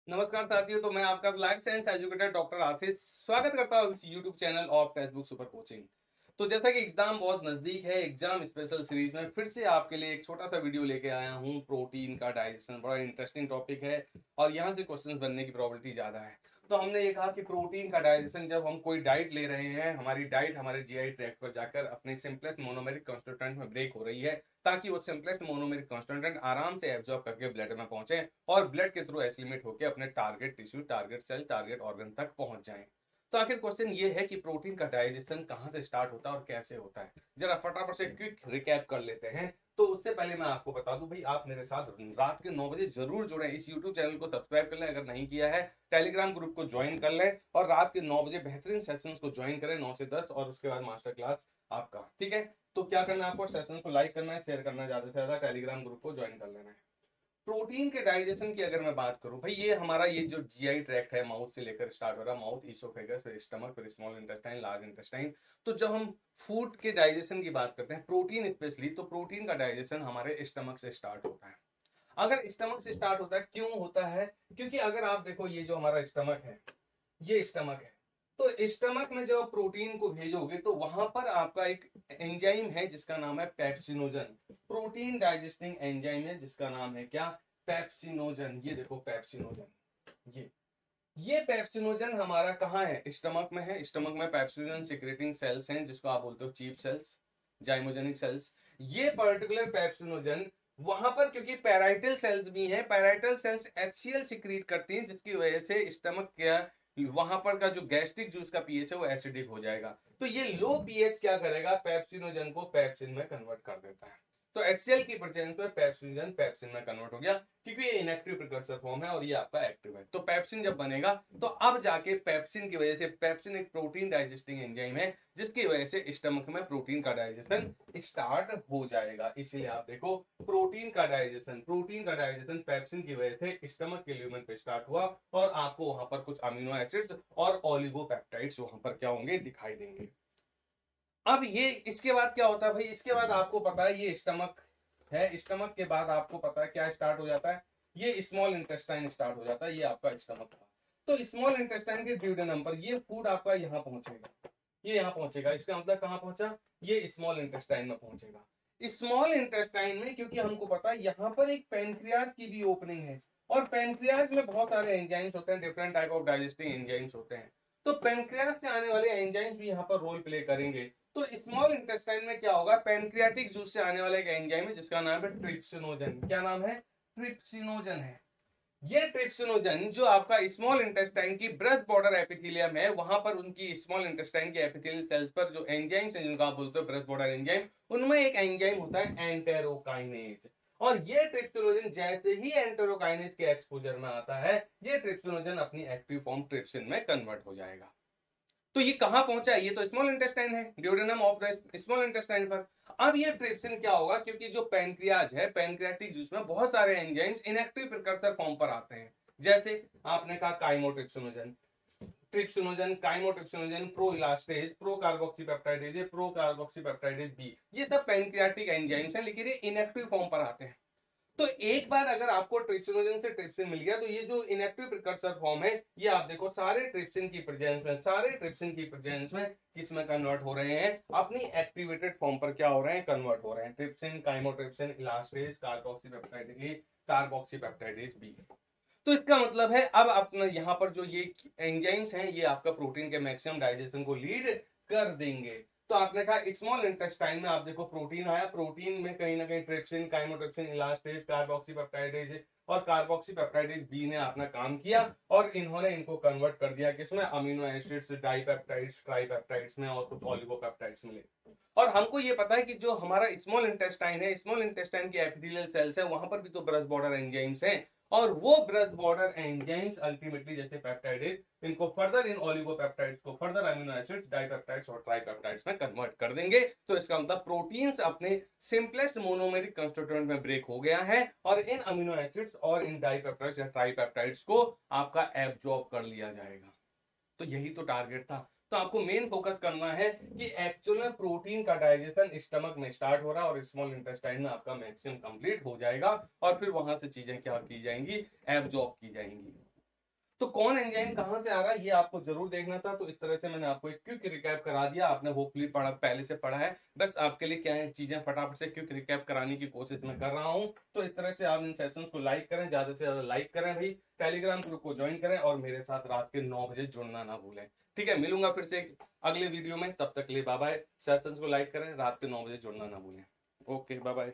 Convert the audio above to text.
नमस्कार साथियों, तो मैं आपका लाइफ साइंस एजुकेटर डॉक्टर आशीष स्वागत करता हूँ इस YouTube channel of text book super coaching. तो जैसा कि एग्जाम बहुत नजदीक है, एग्जाम स्पेशल सीरीज में फिर से आपके लिए एक छोटा सा वीडियो लेके आया हूँ। प्रोटीन का डाइजेशन बड़ा इंटरेस्टिंग टॉपिक है और यहाँ से क्वेश्चंस बनने की प्रोबेबिलिटी ज्यादा है। तो हमने ये कहा कि प्रोटीन का डाइजेशन, जब हम कोई डाइट ले रहे हैं, हमारी डाइट हमारे जीआई ट्रैक्ट पर जाकर अपने सिंपलेस्ट मोनोमेरिक कॉन्स्टिट्यूएंट में ब्रेक हो रही है, ताकि वो सिंपलेस्ट मोनोमेरिक कॉन्स्टिट्यूएंट आराम से एब्जॉर्ब करके ब्लड में पहुंचे और ब्लड के थ्रू एसिमिलेट होकर अपने target tissue, target cell, target organ तक पहुंच जाएं। तो आखिर क्वेश्चन ये है कि प्रोटीन का डाइजेशन कहां से स्टार्ट होता है और कैसे होता है। जरा फटाफट से क्विक रिकैप कर लेते हैं। तो उससे पहले मैं आपको बता दूं भाई, आप मेरे साथ रात के 9 बजे जरूर जुड़ें। इस यूट्यूब चैनल को सब्सक्राइब कर लें अगर नहीं किया है, टेलीग्राम ग्रुप को ज्वाइन कर लें और रात के 9 बजे बेहतरीन सेशंस को ज्वाइन करें 9 से 10, और उसके बाद मास्टर क्लास आपका। ठीक है, तो क्या करना है आपको, सेशन को लाइक करना है, शेयर करना है, ज्यादा से ज्यादा टेलीग्राम ग्रुप को ज्वाइन कर लेना है। प्रोटीन के डाइजेशन की अगर मैं बात करूं भाई, ये हमारा ये जो जीआई ट्रैक्ट है, माउथ से लेकर स्टार्ट हो रहा है, माउथ, इसोफेगस, फिर स्टमक, फिर स्मॉल इंटेस्टाइन, लार्ज इंटेस्टाइन। तो जब हम फूड के डाइजेशन की बात करते हैं, प्रोटीन स्पेशली, तो प्रोटीन का डाइजेशन हमारे स्टमक से स्टार्ट होता है। अगर स्टमक से स्टार्ट होता है, क्यों होता है? क्योंकि अगर आप देखो, ये जो हमारा स्टमक है, ये स्टमक है। तो स्टमक में जब आप प्रोटीन को भेजोगे तो वहां पर आपका एक एंजाइम है जिसका नाम है पेप्सिनोजन। प्रोटीन डाइजेस्टिंग एंजाइम है जिसका नाम है क्या? पेप्सिनोजन। ये देखो पेप्सिनोजन, ये पेप्सिनोजन हमारा कहाँ है? स्टमक में है। स्टमक में पेप्सिनोजन सिक्रेटिंग सेल्स हैं जिसको आप बोलते हो चीफ सेल्स, जाइमोजेनिक सेल्स। ये पर्टिकुलर पेप्सिनोजन वहां पर, क्योंकि पैराइटल सेल्स भी हैं, पैराइटल सेल्स एचसीएल सिक्रीट करती हैं, जिसकी वजह से स्टमक का वहां पर का जो गैस्ट्रिक जूस का पीएच है वो एसिडिक हो जाएगा। तो ये लो पीएच क्या करेगा? पेप्सिनोजन को पेप्सिन में कन्वर्ट कर देता है। तो एचसीएल की प्रेजेंस में पेप्सिनोजन पेप्सिन में कन्वर्ट हो गया, क्योंकि ये इनएक्टिव प्रिकर्सर फॉर्म है और ये आपका एक्टिव है। तो पेप्सिन जब बनेगा तो अब जाके पेप्सिन की वजह से, पेप्सिन एक प्रोटीन डाइजेस्टिंग एंजाइम है जिसकी वजह से स्टमक में प्रोटीन का डाइजेशन स्टार्ट हो जाएगा। इसलिए आप देखो, प्रोटीन का डाइजेशन पेप्सिन की वजह से स्टमक के ल्यूमेन पे स्टार्ट हुआ और आपको वहां पर कुछ अमीनो एसिड्स और ओलिगोपेप्टाइड्स वहां पर क्या होंगे? दिखाई देंगे। अब ये इसके बाद क्या होता है भाई? इसके बाद आपको पता है ये स्टमक है, स्टमक के बाद आपको पता है क्या स्टार्ट हो जाता है? ये स्मॉल इंटेस्टाइन स्टार्ट हो जाता है। ये आपका स्टमक था। तो स्मॉल इंटेस्टाइन के ड्यूडेनम पर ये फूड आपका यहाँ पहुंचेगा, ये यहाँ पहुंचेगा। इसका मतलब कहाँ पहुंचा? ये स्मॉल इंटेस्टाइन में पहुंचेगा। स्मॉल इंटेस्टाइन में, क्योंकि हमको पता है यहाँ पर एक पेनक्रियाज की भी ओपनिंग है और पेनक्रियाज में बहुत सारे एंजाइम्स होते हैं, different type of digesting enzymes होते हैं। तो पेनक्रियाज से आने वाले एंजाइम्स भी यहाँ पर रोल प्ले करेंगे। तो स्मॉल इंटेस्टाइन में क्या होगा? पैनक्रियाटिक जूस से आने वाला एक एंजाइम है जिसका नाम है ट्रिप्सिनोजन। क्या नाम है? ट्रिप्सिनोजन है। ये ट्रिप्सिनोजन जो आपका स्मॉल इंटेस्टाइन की ब्रेस्ट बॉर्डर एपिथेलियम है, वहां पर उनकी स्मॉल इंटेस्टाइन के एपिथेलियल सेल्स पर जो एंजाइम्स हैं जिनको आप बोलते हो ब्रेस्ट बॉर्डर एंजाइम, उनमें एक एंजाइम होता है एंटेरोकाइनेज। और ये ट्रिप्सिनोजन जैसे ही एंटेरोकाइनेज के एक्सपोजर में आता है, ये ट्रिप्सिनोजन अपनी एक्टिव फॉर्म ट्रिप्सिन में कन्वर्ट हो जाएगा। तो ये कहां पहुंचा है? ये तो स्मॉल इंटेस्टाइन है, duodenum of the small intestine पर। अब ये ट्रिप्सिन क्या होगा? क्योंकि जो पैनक्रियाज है, पैनक्रियाटिक जूस में बहुत सारे एंजाइम्स इनएक्टिव प्रिकर्सर फॉर्म पर आते हैं। जैसे आपने कहा chymotrypsinogen, trypsinogen, chymotrypsinogen, pro elastase, pro carboxypeptidase, pro carboxypeptidase B, ये सब पैनक्रियाटिक एंजाइम्स हैं, लेकिन ये इनएक्टिव फॉर्म पर आते हैं। तो एक बार अगर आपको ट्रिप्सिनोजन से ट्रिप्सिन मिल गया, तो ये जो इनएक्टिव प्रिकर्सर फॉर्म है, ये आप देखो सारे ट्रिप्सिन की प्रेजेंस में, सारे ट्रिप्सिन की प्रेजेंस में किस में कन्वर्ट हो रहे हैं? अपनी एक्टिवेटेड फॉर्म पर क्या हो रहे हैं? कन्वर्ट हो रहे हैं। ट्रिप्सिन, काइमोट्रिप्सिन, इलास्टेज, कार्बोक्सीपेप्टाइड ए, कार्बोक्सीपेप्टाइडेज बी। तो इसका मतलब है अब अपना यहाँ पर जो ये एंजाइम्स हैं, ये आपका प्रोटीन के मैक्सिमम डाइजेशन को लीड कर देंगे। तो आपने कहा स्मॉल इंटेस्टाइन में आप देखो प्रोटीन आया, प्रोटीन में कहीं ना कहीं ट्रिप्सिन, काइमोट्रिप्सिन, इलास्टेज, कार्बोक्सीपेप्टाइडेज और कार्बोक्सीपेप्टाइडेज बी ने अपना काम किया और इन्होंने इनको कन्वर्ट कर दिया किसमें? अमीनो एसिड्स, डाइपेप्टाइड्स, ट्राइपेप्टाइड्स में और कुछ ओलिगोपेप्टाइड्स में। और हमको ये पता है कि जो हमारा स्मॉल इंटेस्टाइन है, स्मॉल इंटेस्टाइन की एपिथेलियल सेल्स है, वहां पर भी तो ब्रश बॉर्डर एंजाइम्स हैं और वो ब्रश बॉर्डर एंजाइम्स अल्टीमेटली जैसे पेप्टाइडेज, इनको फर्दर इन ओलिगोपेप्टाइड्स को फर्दर अमीनो एसिड्स, डाइपेप्टाइड्स और ट्राइपेप्टाइड्स में कन्वर्ट कर देंगे। तो इसका मतलब प्रोटीन्स अपने सिंपलेस्ट मोनोमेरिक कंस्टिट्यूएंट में ब्रेक हो गया है और इन अमीनो एसिड्स और इन डाइपेप्टाइड्स या ट्राइपेप्टाइड्स को आपका एब्जॉर्ब कर लिया जाएगा। तो यही तो टारगेट था। तो आपको मेन फोकस करना है कि एक्चुअल में प्रोटीन का डाइजेशन स्टमक में स्टार्ट हो रहा है और स्मॉल इंटेस्टाइन में आपका मैक्सिमम कंप्लीट हो जाएगा और फिर वहां से चीजें क्या की जाएंगी? एब्जॉर्ब की जाएंगी। तो कौन एंजाइम कहाँ से आ रहा है ये आपको जरूर देखना था। तो इस तरह से मैंने आपको एक क्विक रिकैप करा दिया, आपने होपफुली पढ़ा, पहले से पढ़ा है। बस आपके लिए क्या है, चीजें फटाफट से क्विक रिकैप कराने की कोशिश मैं कर रहा हूँ। तो इस तरह से आप इन सेशंस को लाइक करें, ज्यादा से ज्यादा लाइक करें भाई, टेलीग्राम ग्रुप को ज्वाइन करें और मेरे साथ रात के 9 बजे जुड़ना ना भूलें। ठीक है, मिलूंगा फिर से एक अगले वीडियो में, तब तक के लिए बाय बाय। सेशंस को लाइक करें, रात के 9 बजे जुड़ना ना भूलें। Okay, bye bye.